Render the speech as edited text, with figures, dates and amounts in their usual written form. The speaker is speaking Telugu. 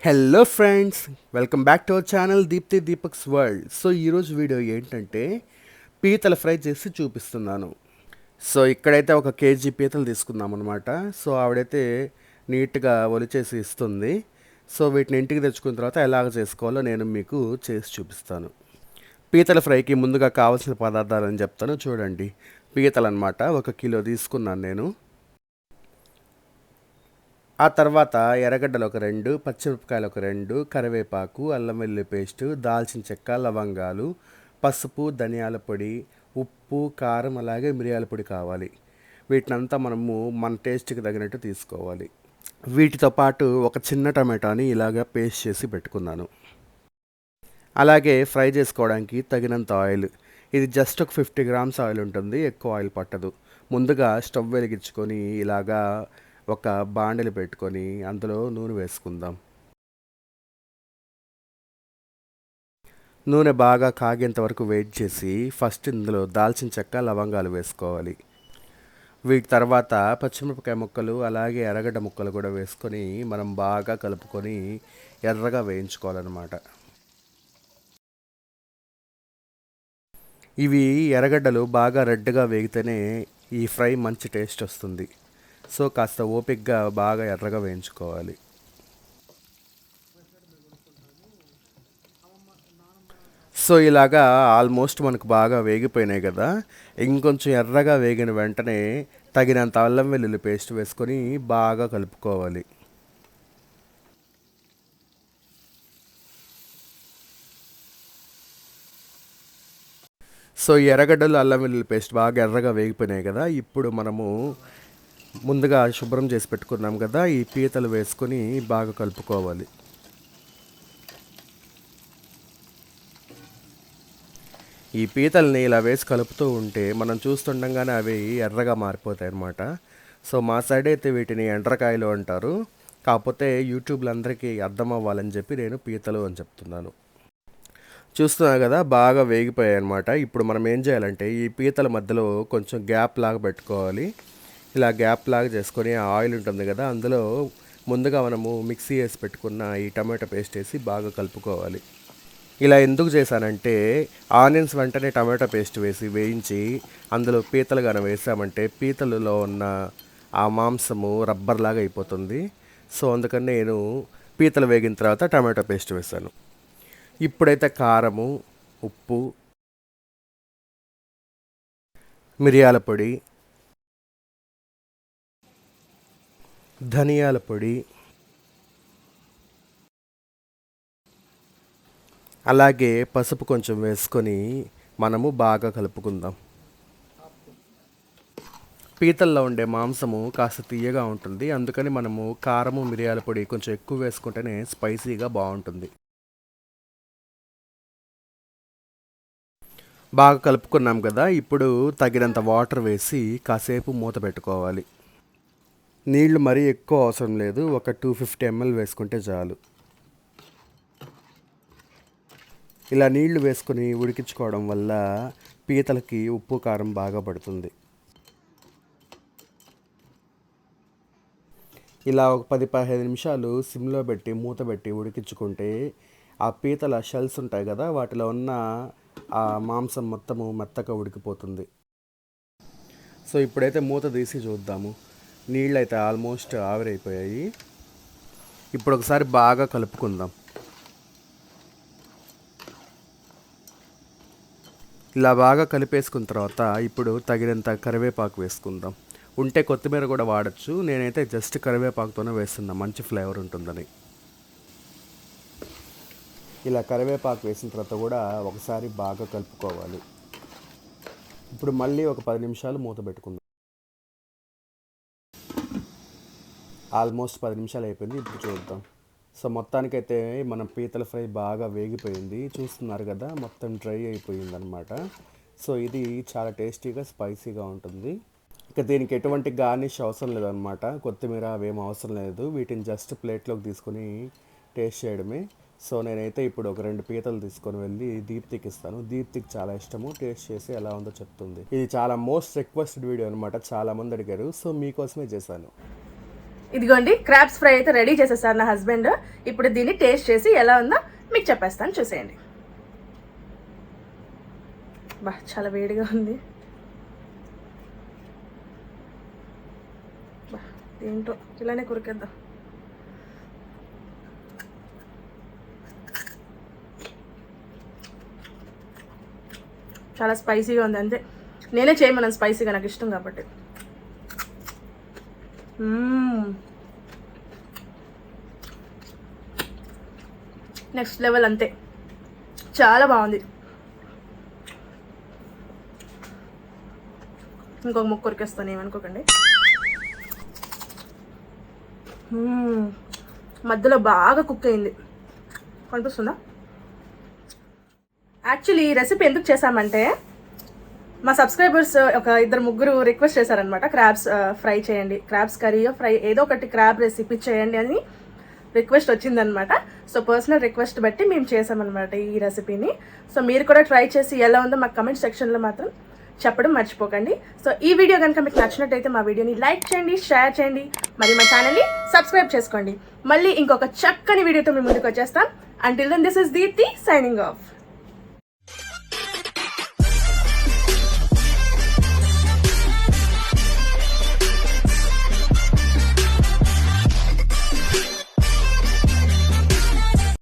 Hello friends, welcome back to our channel Deepthi Deepak's world. So ఈరోజు వీడియో ఏంటంటే పీతల ఫ్రై చేసి చూపిస్తున్నాను. సో ఇక్కడైతే ఒక కేజీ పీతలు తీసుకుందాం అనమాట. సో ఆవిడైతే నీట్గా ఒలిచేసి ఇస్తుంది. సో వీటిని ఇంటికి తెచ్చుకున్న తర్వాత ఎలాగ చేసుకోవాలో నేను మీకు చేసి చూపిస్తాను. పీతల ఫ్రైకి ముందుగా కావాల్సిన పదార్థాలని చెప్తాను చూడండి. పీతలు అనమాట, 1 కిలో తీసుకున్నాను నేను. ఆ తర్వాత ఎర్రగడ్డలు ఒక 2, పచ్చిమిరపకాయలు ఒక 2, కరివేపాకు, అల్లం వెల్లుల్లి పేస్టు, దాల్చిన చెక్క, లవంగాలు, పసుపు, ధనియాల పొడి, ఉప్పు, కారం, అలాగే మిరియాల పొడి కావాలి. వీటినంతా మనము మన టేస్ట్కి తగినట్టు తీసుకోవాలి. వీటితో పాటు ఒక చిన్న టమాటాని ఇలాగ పేస్ట్ చేసి పెట్టుకున్నాను. అలాగే ఫ్రై చేసుకోవడానికి తగినంత ఆయిల్. ఇది జస్ట్ ఒక 50 గ్రామ్స్ ఆయిల్ ఉంటుంది, ఎక్కువ ఆయిల్ పట్టదు. ముందుగా స్టవ్ వెలిగించుకొని ఇలాగా ఒక బాండెలు పెట్టుకొని అందులో నూనె వేసుకుందాం. నూనె బాగా కాగేంత వరకు వెయిట్ చేసి ఫస్ట్ ఇందులో దాల్చిన చెక్క, లవంగాలు వేసుకోవాలి. వీటి తర్వాత పచ్చిమిరపకాయ ముక్కలు అలాగే ఎర్రగడ్డ ముక్కలు కూడా వేసుకొని మనం బాగా కలుపుకొని ఎర్రగా వేయించుకోవాలన్నమాట. ఇవి ఎర్రగడ్డలు బాగా రెడ్గా వేగితేనే ఈ ఫ్రై మంచి టేస్ట్ వస్తుంది. సో కాస్త ఓపిక్గా బాగా ఎర్రగా వేయించుకోవాలి. సో ఇలాగా ఆల్మోస్ట్ మనకు బాగా వేగిపోయినాయి కదా. ఇంకొంచెం ఎర్రగా వేగిన వెంటనే తగినంత అల్లం వెల్లుల్లి పేస్ట్ వేసుకొని బాగా కలుపుకోవాలి. సో ఈ ఎర్రగడ్డలు అల్లం వెల్లుల్లి పేస్ట్ బాగా ఎర్రగా వేగిపోయినాయి కదా. ఇప్పుడు మనము ముందుగా శుభ్రం చేసి పెట్టుకున్నాం కదా, ఈ పీతలు వేసుకొని బాగా కలుపుకోవాలి. ఈ పీతల్ని ఇలా వేసి కలుపుతూ ఉంటే మనం చూస్తుండగానే అవి ఎర్రగా మారిపోతాయి అన్నమాట. సో మా సైడ్ అయితే వీటిని ఎండ్రకాయలు అంటారు. కాకపోతే యూట్యూబ్లో అందరికీ అర్థం అవ్వాలని చెప్పి నేను పీతలు అని చెప్తున్నాను. చూస్తున్నారు కదా, బాగా వేగిపోయాయి అనమాట. ఇప్పుడు మనం ఏం చేయాలంటే ఈ పీతల మధ్యలో కొంచెం గ్యాప్ లాగా పెట్టుకోవాలి. ఇలా గ్యాప్ లాగా చేసుకొని ఆ ఆయిల్ ఉంటుంది కదా, అందులో ముందుగా మనము మిక్సీ వేసి పెట్టుకున్న ఈ టమాటో పేస్ట్ వేసి బాగా కలుపుకోవాలి. ఇలా ఎందుకు చేశానంటే ఆనియన్స్ వెంటనే టమాటో పేస్ట్ వేసి వేయించి అందులో పీతలు కానీ వేసామంటే పీతలలో ఉన్న ఆ మాంసము రబ్బర్ లాగా అయిపోతుంది. సో అందుకని నేను పీతలు వేగిన తర్వాత టమాటో పేస్ట్ వేసాను. ఇప్పుడైతే కారము, ఉప్పు, మిరియాల పొడి, ధనియాల పొడి, అలాగే పసుపు కొంచెం వేసుకొని మనము బాగా కలుపుకుందాం. పీతల్లో ఉండే మాంసము కాస్త తీయగా ఉంటుంది, అందుకని మనము కారము, మిరియాల పొడి కొంచెం ఎక్కువ వేసుకుంటేనే స్పైసీగా బాగుంటుంది. బాగా కలుపుకున్నాం కదా, ఇప్పుడు తగినంత వాటర్ వేసి కాసేపు మూత పెట్టుకోవాలి. నీళ్లు మరీ ఎక్కువ అవసరం లేదు, ఒక 250 ml వేసుకుంటే చాలు. ఇలా నీళ్లు వేసుకొని ఉడికించుకోవడం వల్ల పీతలకి ఉప్పు కారం బాగా పడుతుంది. ఇలా ఒక 10-15 నిమిషాలు సిమ్లో పెట్టి మూత పెట్టి ఉడికించుకుంటే ఆ పీతల షెల్స్ ఉంటాయి కదా, వాటిలో ఉన్న ఆ మాంసం మొత్తము మెత్తగా ఉడికిపోతుంది. సో ఇప్పుడైతే మూత తీసి చూద్దాము. నీళ్ళు అయితే ఆల్మోస్ట్ ఆవిరైపోయాయి. ఇప్పుడు ఒకసారి బాగా కలుపుకుందాం. ఇలా బాగా కలిపేసుకున్న తర్వాత ఇప్పుడు తగినంత కరివేపాకు వేసుకుందాం. ఉంటే కొత్తిమీర కూడా వాడచ్చు, నేనైతే జస్ట్ కరివేపాకుతోనే వేస్తున్నా, మంచి ఫ్లేవర్ ఉంటుందని. ఇలా కరివేపాకు వేసిన తర్వాత కూడా ఒకసారి బాగా కలుపుకోవాలి. ఇప్పుడు మళ్ళీ ఒక 10 నిమిషాలు మూత పెట్టుకుందాం. ఆల్మోస్ట్ 10 నిమిషాలు అయిపోయింది, ఇప్పుడు చూద్దాం. సో మొత్తానికైతే మన పీతల ఫ్రై బాగా వేగిపోయింది, చూస్తున్నారు కదా, మొత్తం డ్రై అయిపోయింది అనమాట. సో ఇది చాలా టేస్టీగా స్పైసీగా ఉంటుంది. ఇక దీనికి ఎటువంటి గార్నిష్ అవసరం లేదనమాట, కొత్తిమీర అవేం అవసరం లేదు. వీటిని జస్ట్ ప్లేట్లోకి తీసుకొని టేస్ట్ చేయడమే. సో నేనైతే ఇప్పుడు ఒక 2 పీతలు తీసుకొని వెళ్ళి దీప్తికి ఇస్తాను. దీప్తికి చాలా ఇష్టము, టేస్ట్ చేసి ఎలా ఉందో చెప్తుంది. ఇది చాలా మోస్ట్ రిక్వెస్టెడ్ వీడియో అనమాట, చాలామంది అడిగారు, సో మీకోసమే చేశాను. ఇదిగోండి క్రాబ్స్ ఫ్రై అయితే రెడీ చేసేసారు నా హస్బెండ్. ఇప్పుడు దీన్ని టేస్ట్ చేసి ఎలా ఉందో మీకు చెప్పేస్తాను, చూసేయండి. బా చాలా వేడిగా ఉంది. బా ఏంటో ఇలానే కొరికేద్దాం. చాలా స్పైసీగా ఉంది, అంతే. నేనే చేయమన్నాను స్పైసీగా, నాకు ఇష్టం కాబట్టి. నెక్స్ట్ లెవెల్, అంతే. చాలా బాగుంది. ఇంకొక ముక్క కొరికేస్తాను, ఏమనుకోకండి. మధ్యలో బాగా కుక్ అయింది, కనిపిస్తుందా? యాక్చువల్లీ ఈ రెసిపీ ఎందుకు చేశామంటే మా సబ్స్క్రైబర్స్ ఒక 2-3 రిక్వెస్ట్ చేశారనమాట, క్రాబ్స్ ఫ్రై చేయండి, క్రాబ్స్ కర్రీ ఫ్రై ఏదో ఒకటి క్రాబ్ రెసిపీ చేయండి అని రిక్వెస్ట్ వచ్చిందనమాట. సో పర్సనల్ రిక్వెస్ట్ బట్టి మేము చేసామన్నమాట ఈ రెసిపీని. సో మీరు కూడా ట్రై చేసి ఎలా ఉందో మాకు కమెంట్ సెక్షన్లో మాత్రం చెప్పడం మర్చిపోకండి. సో ఈ వీడియో కనుక మీకు నచ్చినట్టయితే మా వీడియోని లైక్ చేయండి, షేర్ చేయండి, మరి మా ఛానల్ని సబ్స్క్రైబ్ చేసుకోండి. మళ్ళీ ఇంకొక చక్కని వీడియోతో మీ ముందుకు వచ్చేస్తాం. Until then this is Deepthi signing of.